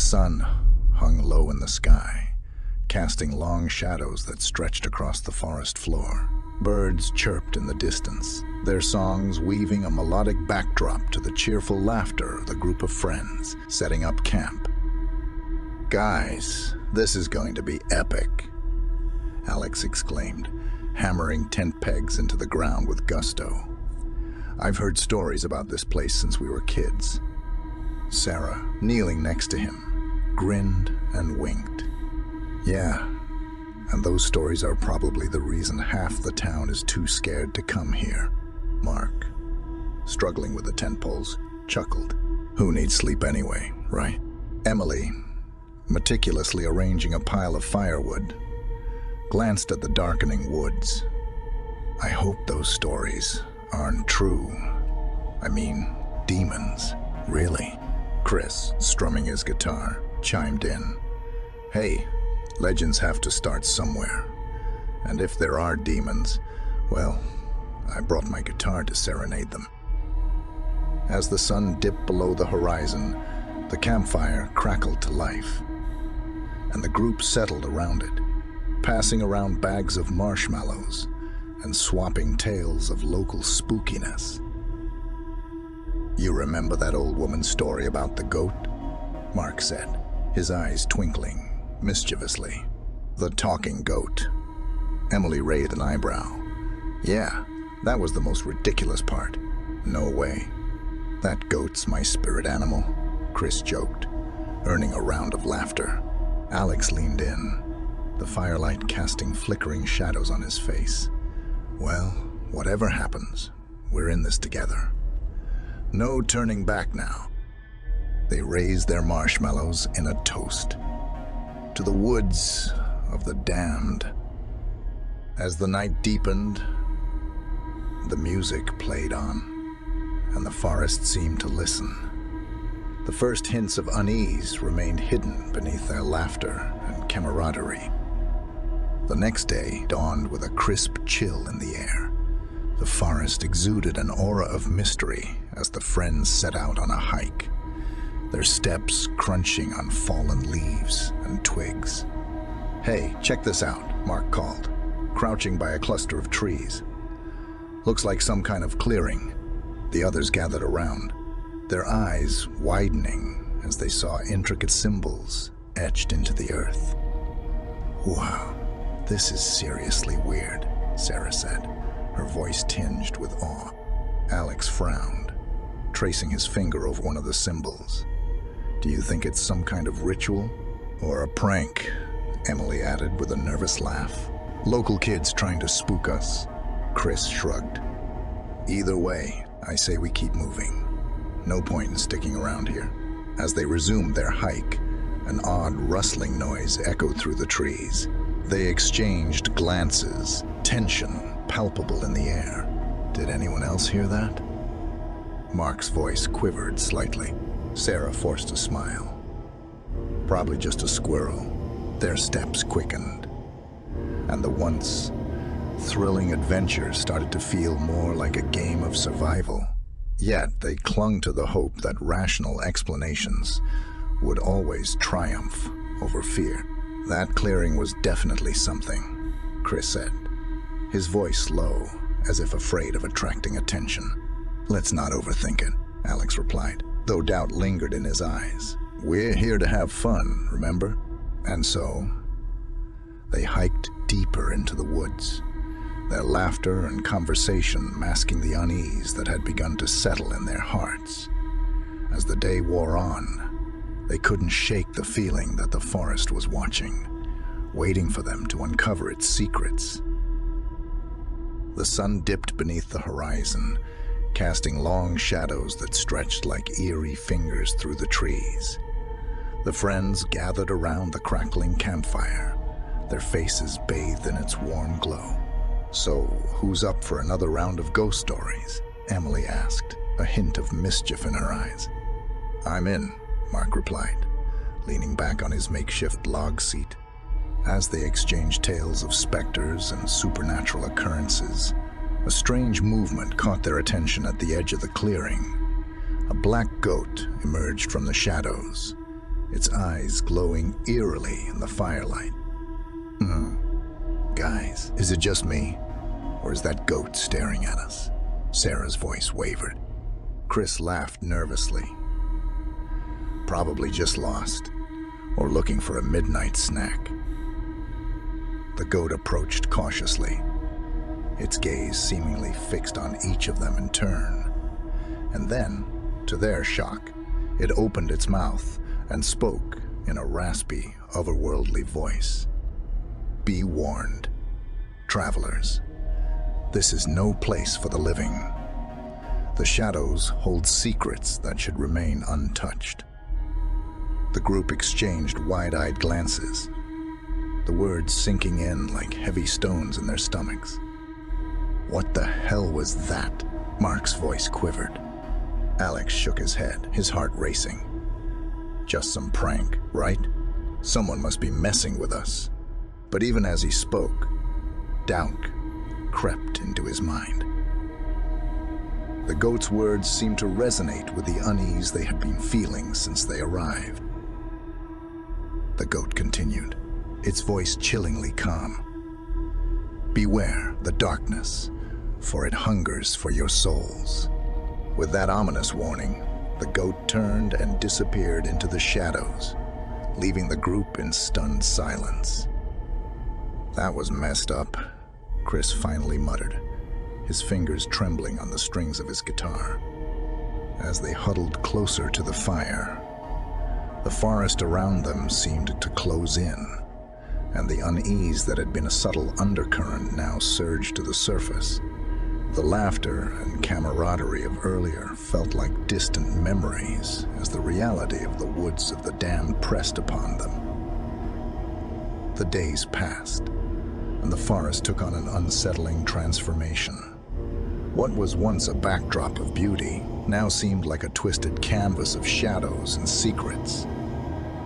sun hung low in the sky, casting long shadows that stretched across the forest floor. Birds chirped in the distance, their songs weaving a melodic backdrop to the cheerful laughter of the group of friends setting up camp. "Guys, this is going to be epic," Alex exclaimed, hammering tent pegs into the ground with gusto. "I've heard stories about this place since we were kids." Sarah, kneeling next to him, grinned and winked. "Yeah, and those stories are probably the reason half the town is too scared to come here." Mark, struggling with the tent poles, chuckled. "Who needs sleep anyway, right?" Emily, meticulously arranging a pile of firewood, glanced at the darkening woods. "I hope those stories aren't true. I mean, demons, really." Chris, strumming his guitar, chimed in. "Hey, legends have to start somewhere. And if there are demons, well, I brought my guitar to serenade them." As the sun dipped below the horizon, the campfire crackled to life, and the group settled around it, passing around bags of marshmallows and swapping tales of local spookiness. "You remember that old woman's story about the goat?" Mark said, his eyes twinkling mischievously. "The talking goat." Emily raised an eyebrow. "Yeah, that was the most ridiculous part." "No way. That goat's my spirit animal," Chris joked, earning a round of laughter. Alex leaned in, the firelight casting flickering shadows on his face. "Well, whatever happens, we're in this together. No turning back now." They raised their marshmallows in a toast to the woods of the damned. As the night deepened, the music played on, and the forest seemed to listen. The first hints of unease remained hidden beneath their laughter and camaraderie. The next day dawned with a crisp chill in the air. The forest exuded an aura of mystery as the friends set out on a hike, their steps crunching on fallen leaves and twigs. "Hey, check this out," Mark called, crouching by a cluster of trees. "Looks like some kind of clearing." The others gathered around, their eyes widening as they saw intricate symbols etched into the earth. "Wow, this is seriously weird," Sarah said, her voice tinged with awe. Alex frowned, tracing his finger over one of the symbols. "Do you think it's some kind of ritual? Or a prank?" Emily added with a nervous laugh. "Local kids trying to spook us." Chris shrugged. "Either way, I say we keep moving. No point in sticking around here." As they resumed their hike, an odd rustling noise echoed through the trees. They exchanged glances, tension palpable in the air. "Did anyone else hear that?" Mark's voice quivered slightly. Sarah forced a smile. "Probably just a squirrel." Their steps quickened, and the once thrilling adventure started to feel more like a game of survival. Yet they clung to the hope that rational explanations would always triumph over fear. "That clearing was definitely something," Chris said, his voice low, as if afraid of attracting attention. "Let's not overthink it," Alex replied, though doubt lingered in his eyes. "We're here to have fun, remember?" And so, they hiked deeper into the woods, their laughter and conversation masking the unease that had begun to settle in their hearts. As the day wore on, they couldn't shake the feeling that the forest was watching, waiting for them to uncover its secrets. The sun dipped beneath the horizon, casting long shadows that stretched like eerie fingers through the trees. The friends gathered around the crackling campfire, their faces bathed in its warm glow. "So, who's up for another round of ghost stories?" Emily asked, a hint of mischief in her eyes. "I'm in," Mark replied, leaning back on his makeshift log seat. As they exchanged tales of specters and supernatural occurrences, a strange movement caught their attention at the edge of the clearing. A black goat emerged from the shadows, its eyes glowing eerily in the firelight. Guys, is it just me? Or is that goat staring at us? Sarah's voice wavered. Chris laughed nervously. Probably just lost, or looking for a midnight snack. The goat approached cautiously, its gaze seemingly fixed on each of them in turn. And then, to their shock, it opened its mouth and spoke in a raspy, otherworldly voice. Be warned, travelers. This is no place for the living. The shadows hold secrets that should remain untouched. The group exchanged wide-eyed glances, the words sinking in like heavy stones in their stomachs. What the hell was that? Mark's voice quivered. Alex shook his head, his heart racing. Just some prank, right? Someone must be messing with us. But even as he spoke, doubt crept into his mind. The goat's words seemed to resonate with the unease they had been feeling since they arrived. The goat continued, its voice chillingly calm. Beware the darkness, for it hungers for your souls. With that ominous warning, the goat turned and disappeared into the shadows, leaving the group in stunned silence. That was messed up, Chris finally muttered, his fingers trembling on the strings of his guitar. As they huddled closer to the fire, the forest around them seemed to close in, and the unease that had been a subtle undercurrent now surged to the surface. The laughter and camaraderie of earlier felt like distant memories as the reality of the woods of the damned pressed upon them. The days passed, and the forest took on an unsettling transformation. What was once a backdrop of beauty now seemed like a twisted canvas of shadows and secrets.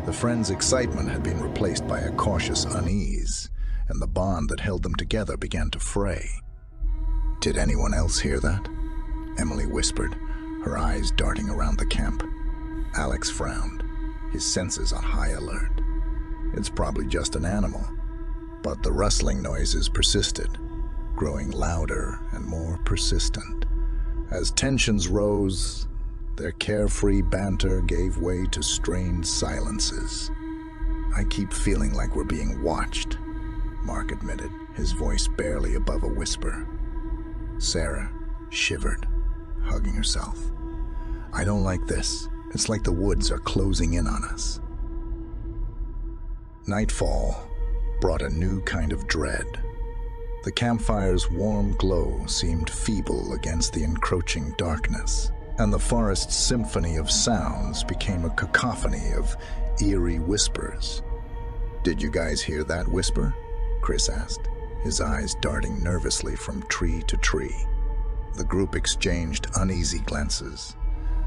The friends' excitement had been replaced by a cautious unease, and the bond that held them together began to fray. Did anyone else hear that? Emily whispered, her eyes darting around the camp. Alex frowned, his senses on high alert. It's probably just an animal. But the rustling noises persisted, growing louder and more persistent. As tensions rose, their carefree banter gave way to strained silences. I keep feeling like we're being watched, Mark admitted, his voice barely above a whisper. Sarah shivered, hugging herself. I don't like this. It's like the woods are closing in on us. Nightfall brought a new kind of dread. The campfire's warm glow seemed feeble against the encroaching darkness, and the forest's symphony of sounds became a cacophony of eerie whispers. Did you guys hear that whisper? Chris asked, his eyes darting nervously from tree to tree. The group exchanged uneasy glances,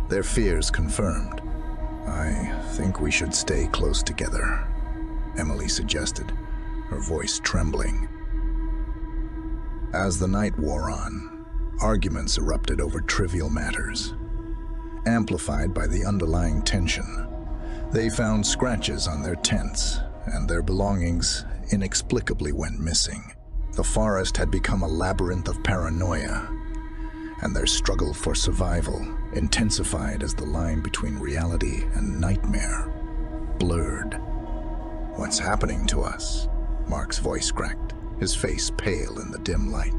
their fears confirmed. I think we should stay close together, Emily suggested, her voice trembling. As the night wore on, arguments erupted over trivial matters. Amplified by the underlying tension, they found scratches on their tents, and their belongings inexplicably went missing. The forest had become a labyrinth of paranoia, and their struggle for survival intensified as the line between reality and nightmare blurred. What's happening to us? Mark's voice cracked, his face pale in the dim light.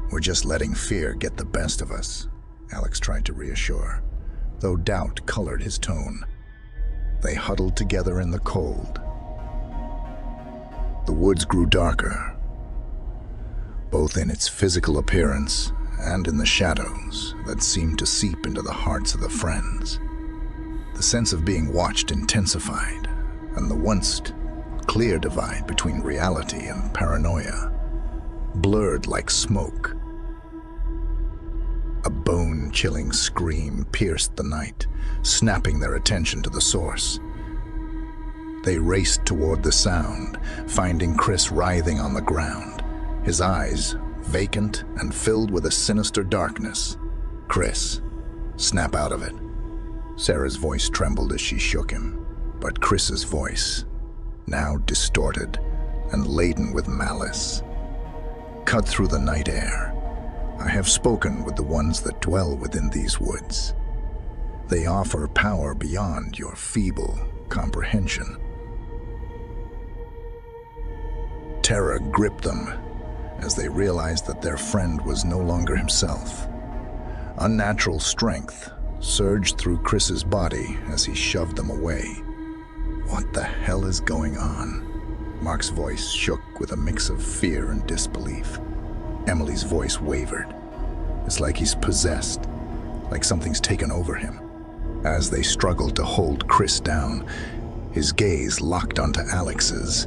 We're just letting fear get the best of us, Alex tried to reassure, though doubt colored his tone. They huddled together in the cold. The woods grew darker, both in its physical appearance and in the shadows that seemed to seep into the hearts of the friends. The sense of being watched intensified, and the once clear divide between reality and paranoia blurred like smoke. A bone-chilling scream pierced the night, snapping their attention to the source. They raced toward the sound, finding Chris writhing on the ground, his eyes vacant and filled with a sinister darkness. Chris, snap out of it. Sarah's voice trembled as she shook him. but Chris's voice, now distorted and laden with malice, cut through the night air. I have spoken with the ones that dwell within these woods. They offer power beyond your feeble comprehension. Terror gripped them as they realized that their friend was no longer himself. Unnatural strength surged through Chris's body as he shoved them away. What the hell is going on? Mark's voice shook with a mix of fear and disbelief. Emily's voice wavered. It's like he's possessed, like something's taken over him. As they struggled to hold Chris down, his gaze locked onto Alex's,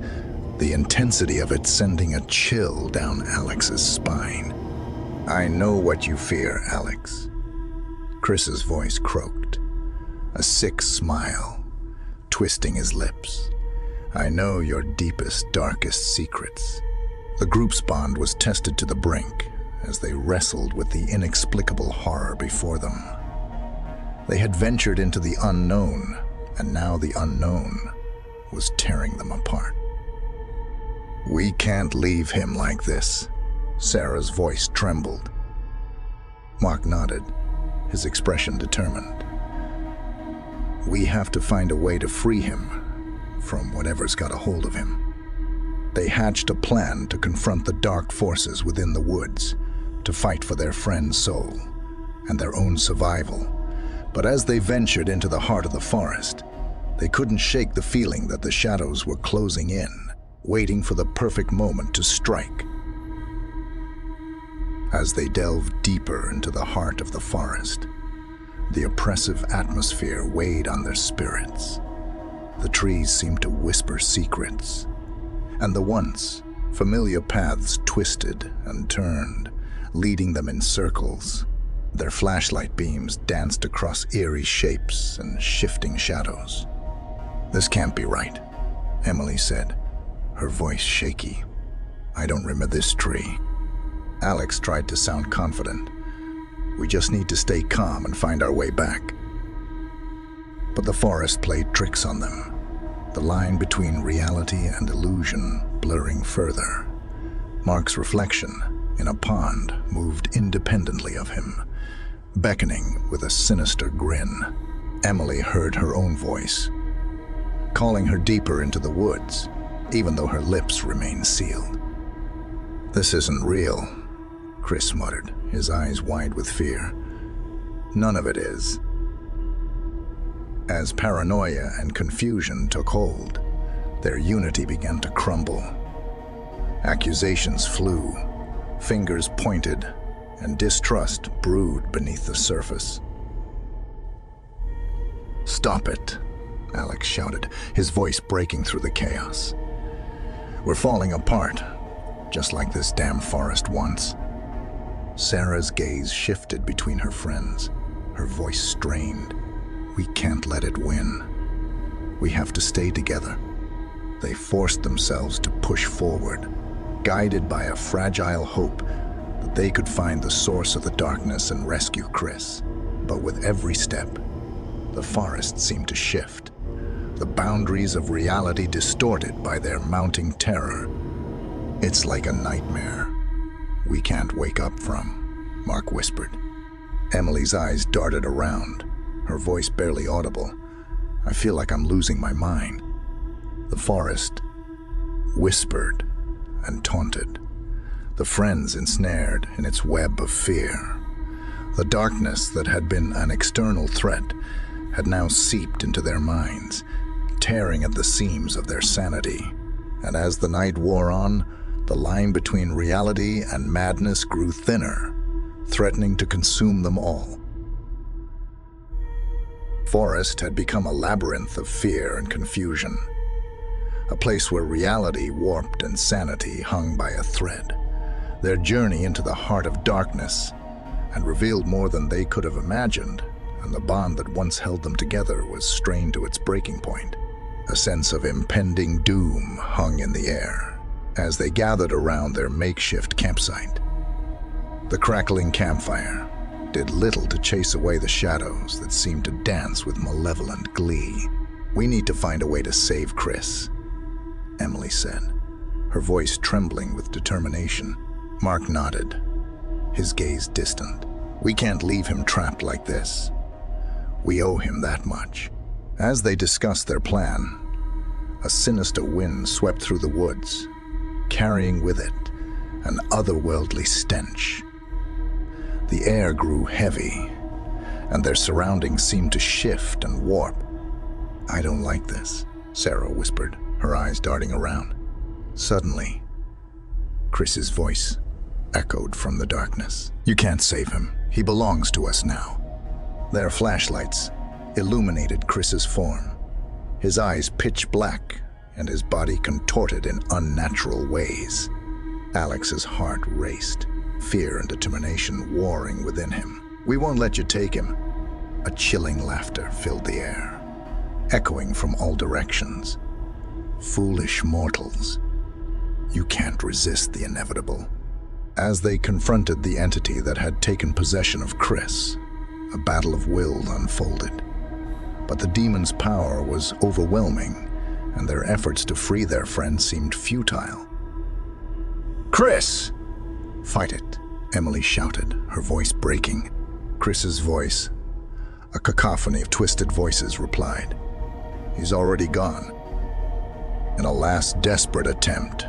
the intensity of it sending a chill down Alex's spine. I know what you fear, Alex. Chris's voice croaked, a sick smile twisting his lips. I know your deepest, darkest secrets. The group's bond was tested to the brink as they wrestled with the inexplicable horror before them. They had ventured into the unknown, and now the unknown was tearing them apart. We can't leave him like this. Sarah's voice trembled. Mark nodded, his expression determined. We have to find a way to free him from whatever's got a hold of him. They hatched a plan to confront the dark forces within the woods, to fight for their friend's soul and their own survival. But as they ventured into the heart of the forest, they couldn't shake the feeling that the shadows were closing in, waiting for the perfect moment to strike. As they delved deeper into the heart of the forest, the oppressive atmosphere weighed on their spirits. The trees seemed to whisper secrets, and the once familiar paths twisted and turned, leading them in circles. Their flashlight beams danced across eerie shapes and shifting shadows. This can't be right, Emily said, her voice shaky. I don't remember this tree. Alex tried to sound confident. We just need to stay calm and find our way back. But the forest played tricks on them, the line between reality and illusion blurring further. Mark's reflection in a pond moved independently of him, beckoning with a sinister grin. Emily heard her own voice, calling her deeper into the woods, even though her lips remained sealed. This isn't real, Chris muttered, his eyes wide with fear. None of it is. As paranoia and confusion took hold, their unity began to crumble. Accusations flew, fingers pointed, and distrust brewed beneath the surface. Stop it, Alex shouted, his voice breaking through the chaos. We're falling apart, just like this damn forest once. Sarah's gaze shifted between her friends, her voice strained. We can't let it win. We have to stay together. They forced themselves to push forward, guided by a fragile hope that they could find the source of the darkness and rescue Chris. But with every step, the forest seemed to shift, the boundaries of reality distorted by their mounting terror. It's like a nightmare we can't wake up from, Mark whispered. Emily's eyes darted around, her voice barely audible. I feel like I'm losing my mind. The forest whispered and taunted, the friends ensnared in its web of fear. The darkness that had been an external threat had now seeped into their minds, tearing at the seams of their sanity. And as the night wore on, the line between reality and madness grew thinner, threatening to consume them all. Forest had become a labyrinth of fear and confusion, a place where reality warped and sanity hung by a thread. Their journey into the heart of darkness had revealed more than they could have imagined, and the bond that once held them together was strained to its breaking point. A sense of impending doom hung in the air as they gathered around their makeshift campsite. The crackling campfire did little to chase away the shadows that seemed to dance with malevolent glee. "We need to find a way to save Chris," Emily said, her voice trembling with determination. Mark nodded, his gaze distant. "We can't leave him trapped like this. We owe him that much." As they discussed their plan, a sinister wind swept through the woods, carrying with it an otherworldly stench. The air grew heavy, and their surroundings seemed to shift and warp. "I don't like this," Sarah whispered, her eyes darting around. Suddenly, Chris's voice echoed from the darkness. "You can't save him. He belongs to us now." Their flashlights illuminated Chris's form, his eyes pitch black and his body contorted in unnatural ways. Alex's heart raced, fear and determination warring within him. "We won't let you take him." A chilling laughter filled the air, echoing from all directions. "Foolish mortals, you can't resist the inevitable." As they confronted the entity that had taken possession of Chris, a battle of will unfolded. But the demon's power was overwhelming, and their efforts to free their friend seemed futile. "Chris!" "Fight it," Emily shouted, her voice breaking. Chris's voice, a cacophony of twisted voices, replied. "He's already gone." In a last desperate attempt,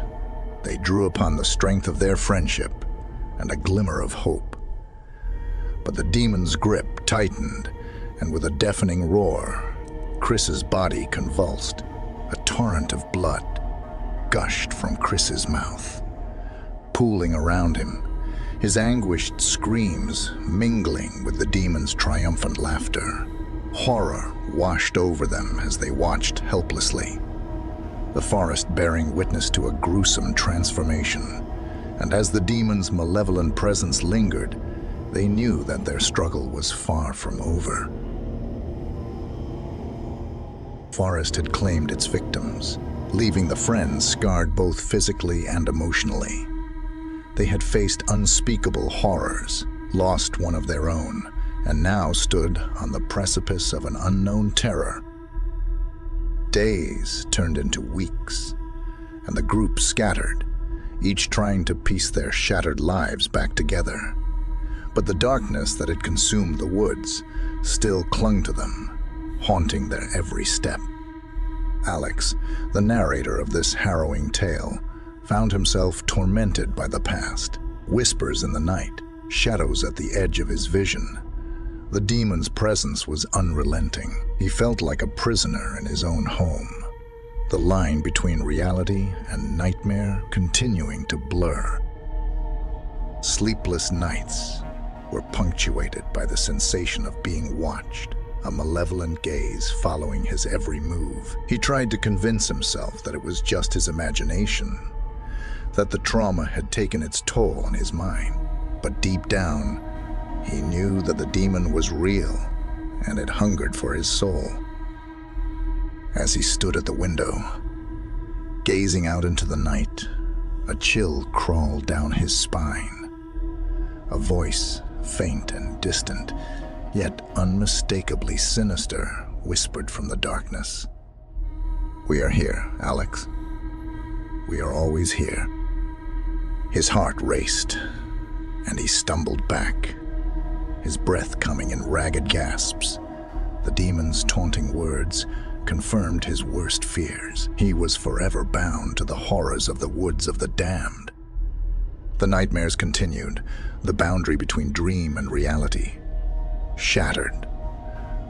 they drew upon the strength of their friendship and a glimmer of hope. But the demon's grip tightened, and with a deafening roar, Chris's body convulsed. A torrent of blood gushed from Chris's mouth, pooling around him, his anguished screams mingling with the demon's triumphant laughter. Horror washed over them as they watched helplessly, the forest bearing witness to a gruesome transformation. And as the demon's malevolent presence lingered, they knew that their struggle was far from over. Forest had claimed its victims, leaving the friends scarred both physically and emotionally. They had faced unspeakable horrors, lost one of their own, and now stood on the precipice of an unknown terror. Days turned into weeks, and the group scattered, each trying to piece their shattered lives back together. But the darkness that had consumed the woods still clung to them, haunting their every step. Alex, the narrator of this harrowing tale, found himself tormented by the past. Whispers in the night, shadows at the edge of his vision. The demon's presence was unrelenting. He felt like a prisoner in his own home, the line between reality and nightmare continuing to blur. Sleepless nights were punctuated by the sensation of being watched, a malevolent gaze following his every move. He tried to convince himself that it was just his imagination, that the trauma had taken its toll on his mind. But deep down, he knew that the demon was real, and it hungered for his soul. As he stood at the window, gazing out into the night, a chill crawled down his spine. A voice, faint and distant, yet unmistakably sinister, whispered from the darkness. "We are here, Alex. We are always here." His heart raced, and he stumbled back, his breath coming in ragged gasps. The demon's taunting words confirmed his worst fears. He was forever bound to the horrors of the woods of the damned. The nightmares continued, the boundary between dream and reality shattered.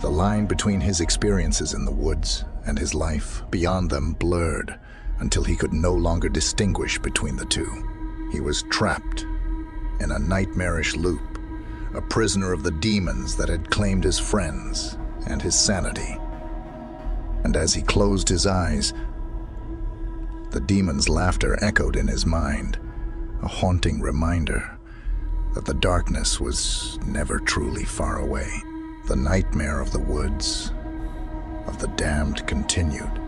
The line between his experiences in the woods and his life beyond them blurred until he could no longer distinguish between the two. He was trapped in a nightmarish loop, a prisoner of the demons that had claimed his friends and his sanity. And as he closed his eyes, the demon's laughter echoed in his mind, a haunting reminder that the darkness was never truly far away. The nightmare of the woods, of the damned, continued,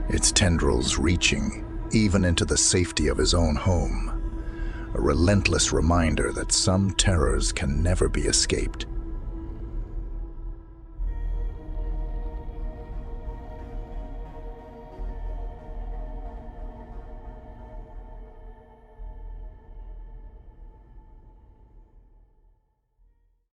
its tendrils reaching even into the safety of his own home, a relentless reminder that some terrors can never be escaped,